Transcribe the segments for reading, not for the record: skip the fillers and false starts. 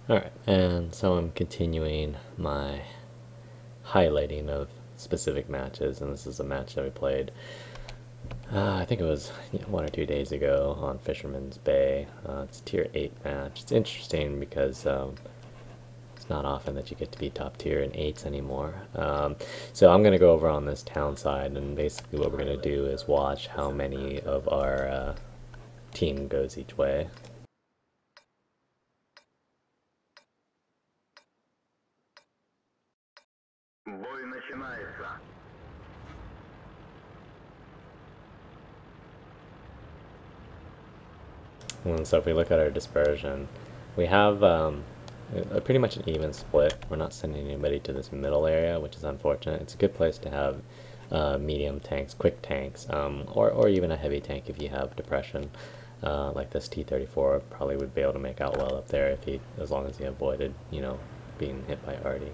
Alright, and so I'm continuing my highlighting of specific matches, and this is a match that we played, I think it was 1 or 2 days ago on Fisherman's Bay. It's a tier 8 match. It's interesting because it's not often that you get to be top tier in 8s anymore. So I'm going to go over on this town side, and basically what we're going to do is watch how many of our team goes each way. And so if we look at our dispersion, we have pretty much an even split. We're not sending anybody to this middle area, which is unfortunate. It's a good place to have medium tanks, quick tanks, or even a heavy tank if you have depression. Like this T-34 probably would be able to make out well up there if as long as he avoided, being hit by Artie.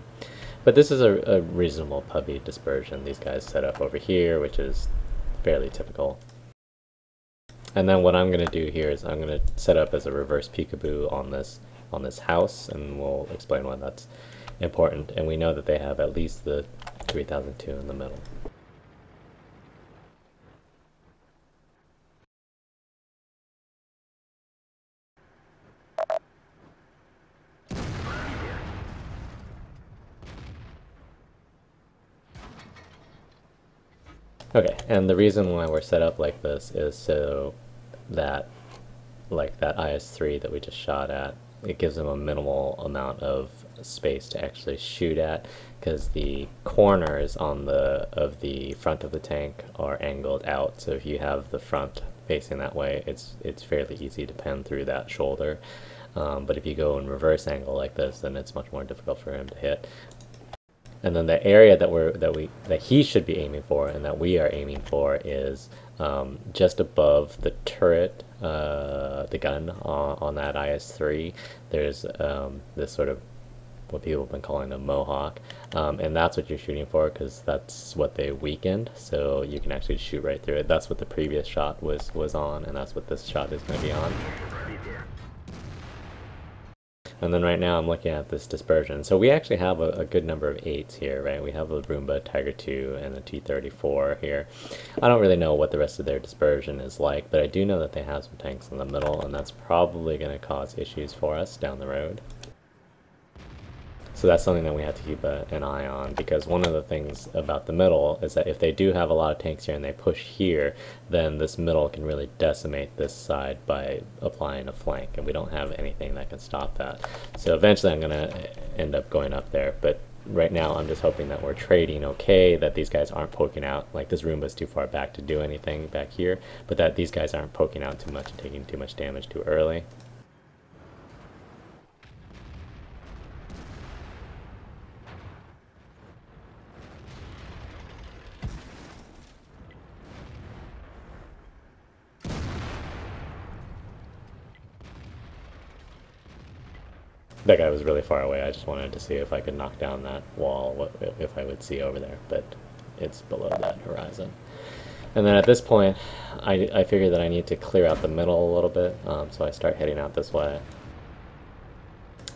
But this is a reasonable puppy dispersion. These guys set up over here, which is fairly typical. And then what I'm going to do here is I'm going to set up as a reverse peekaboo on this house, and we'll explain why that's important. And we know that they have at least the 3002 in the middle. Okay, and the reason why we're set up like this is so that, like that IS-3 that we just shot at, it gives them a minimal amount of space to actually shoot at, because the corners of the front of the tank are angled out. So if you have the front facing that way, it's fairly easy to pen through that shoulder. But if you go in reverse angle like this, then it's much more difficult for him to hit. And then the area that he should be aiming for and that we are aiming for is just above the turret, the gun on that IS-3. There's this sort of what people have been calling a mohawk, and that's what you're shooting for, because that's what they weakened. So you can actually shoot right through it. That's what the previous shot was on, and that's what this shot is going to be on. And then right now I'm looking at this dispersion. So we actually have a good number of 8s here, right? We have a Roomba, Tiger 2, and a T-34 here. I don't really know what the rest of their dispersion is like, but I do know that they have some tanks in the middle, and that's probably going to cause issues for us down the road. So that's something that we have to keep an eye on, because one of the things about the middle is that if they do have a lot of tanks here and they push here, then this middle can really decimate this side by applying a flank, and we don't have anything that can stop that. So eventually I'm going to end up going up there, but right now I'm just hoping that we're trading okay, that these guys aren't poking out, like this Roomba's too far back to do anything back here, but that these guys aren't poking out too much and taking too much damage too early. That guy was really far away. I just wanted to see if I could knock down that wall, if I would see over there, but it's below that horizon. And then at this point, I figure that I need to clear out the middle a little bit, so I start heading out this way.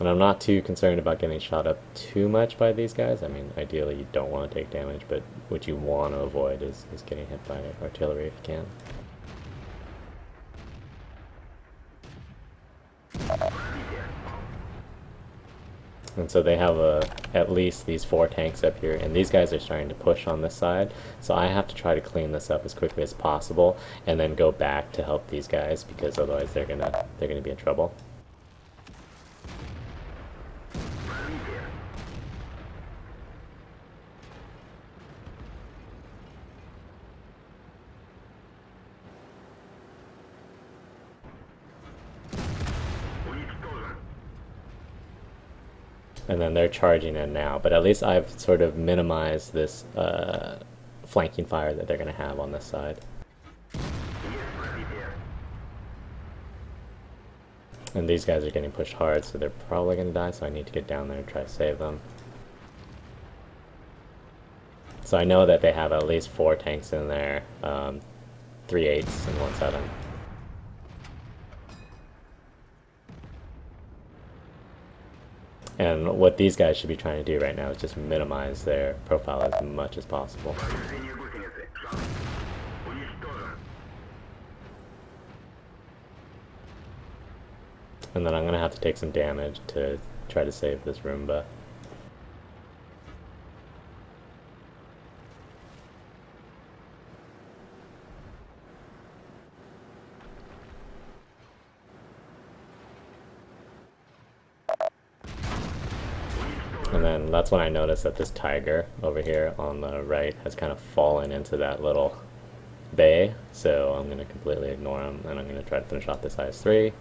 And I'm not too concerned about getting shot up too much by these guys. I mean, ideally you don't want to take damage, but what you want to avoid is getting hit by artillery if you can. And so they have at least these 4 tanks up here, and these guys are starting to push on this side. So I have to try to clean this up as quickly as possible, and then go back to help these guys, because otherwise they're gonna be in trouble. And then they're charging in now, but at least I've sort of minimized this flanking fire that they're going to have on this side. And these guys are getting pushed hard, so they're probably going to die, so I need to get down there and try to save them. So I know that they have at least 4 tanks in there, 3 8s and 1 7. And what these guys should be trying to do right now is just minimize their profile as much as possible. And then I'm gonna have to take some damage to try to save this Roomba. And then that's when I noticed that this tiger over here on the right has kind of fallen into that little bay, so I'm going to completely ignore him, and I'm going to try to finish off this IS-3.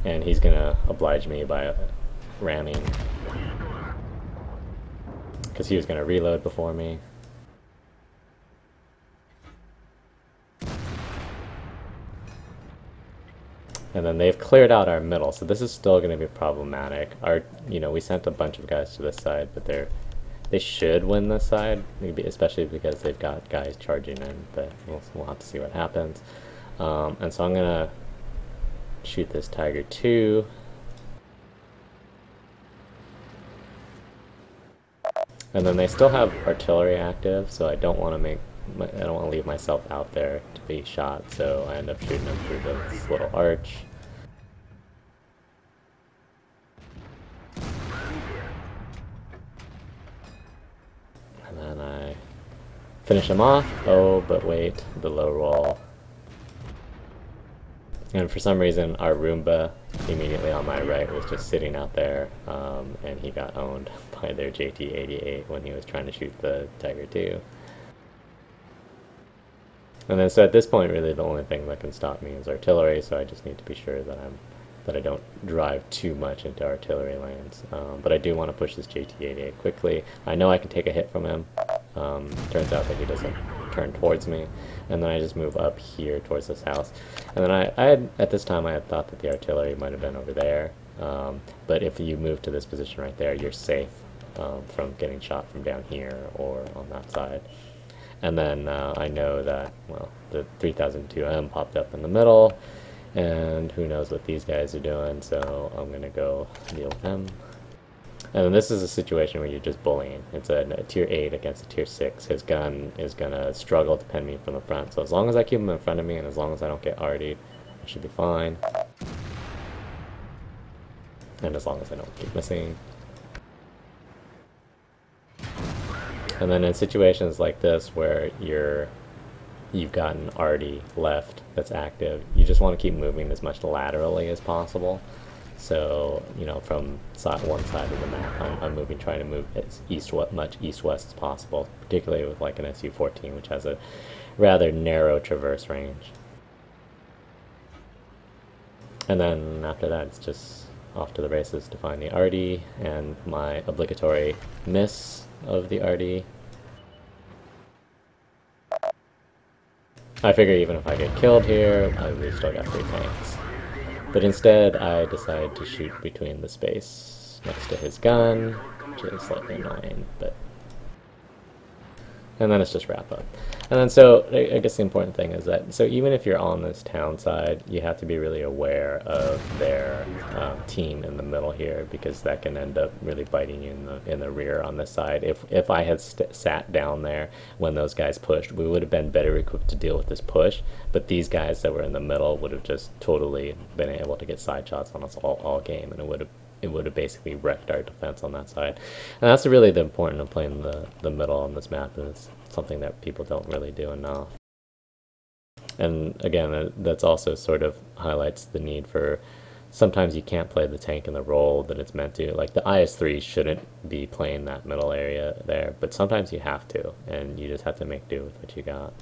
And he's going to oblige me by ramming, because he was going to reload before me. And then they've cleared out our middle, so this is still going to be problematic. We sent a bunch of guys to this side, but they should win this side, maybe especially because they've got guys charging in. But we'll have to see what happens. And so I'm gonna shoot this Tiger 2. And then they still have artillery active, so I don't want to leave myself out there to be shot, so I end up shooting them through this little arch. And then I finish him off. Oh, but wait, the low roll. And for some reason, our Roomba immediately on my right was just sitting out there, and he got owned by their JT-88 when he was trying to shoot the Tiger 2. And then so at this point, really the only thing that can stop me is artillery, so I just need to be sure that I don't drive too much into artillery lanes. But I do want to push this JT-88 quickly. I know I can take a hit from him. Turns out that he doesn't turn towards me, and then I just move up here towards this house. And then at this time I had thought that the artillery might have been over there, but if you move to this position right there, you're safe from getting shot from down here or on that side. And then I know that, well, the 3002M popped up in the middle, and who knows what these guys are doing, so I'm gonna go deal with him. And this is a situation where you're just bullying. It's a tier 8 against a tier 6. His gun is gonna struggle to pin me from the front, so as long as I keep him in front of me and as long as I don't get RD'd, I should be fine. And as long as I don't keep missing. And then in situations like this where you've got an RD left that's active, you just want to keep moving as much laterally as possible. So, from one side of the map, I'm trying to move as much east-west as possible, particularly with like an SU-14, which has a rather narrow traverse range. And then after that, it's just off to the races to find the RD, and my obligatory miss of the RD. I figure even if I get killed here, we've still got 3 tanks. But instead, I decide to shoot between the space next to his gun, which is slightly annoying, but... And then it's just wrap up. And then so, I guess the important thing is that, so even if you're on this town side, you have to be really aware of their team in the middle here, because that can end up really biting you in the rear on this side. If I had sat down there when those guys pushed, we would have been better equipped to deal with this push, but these guys that were in the middle would have just totally been able to get side shots on us all game, and it would have basically wrecked our defense on that side. And that's really the important of playing the middle on this map, and it's something that people don't really do enough. And again, that's also sort of highlights the need for, sometimes you can't play the tank in the role that it's meant to. Like the IS-3 shouldn't be playing that middle area there, but sometimes you have to, and you just have to make do with what you got.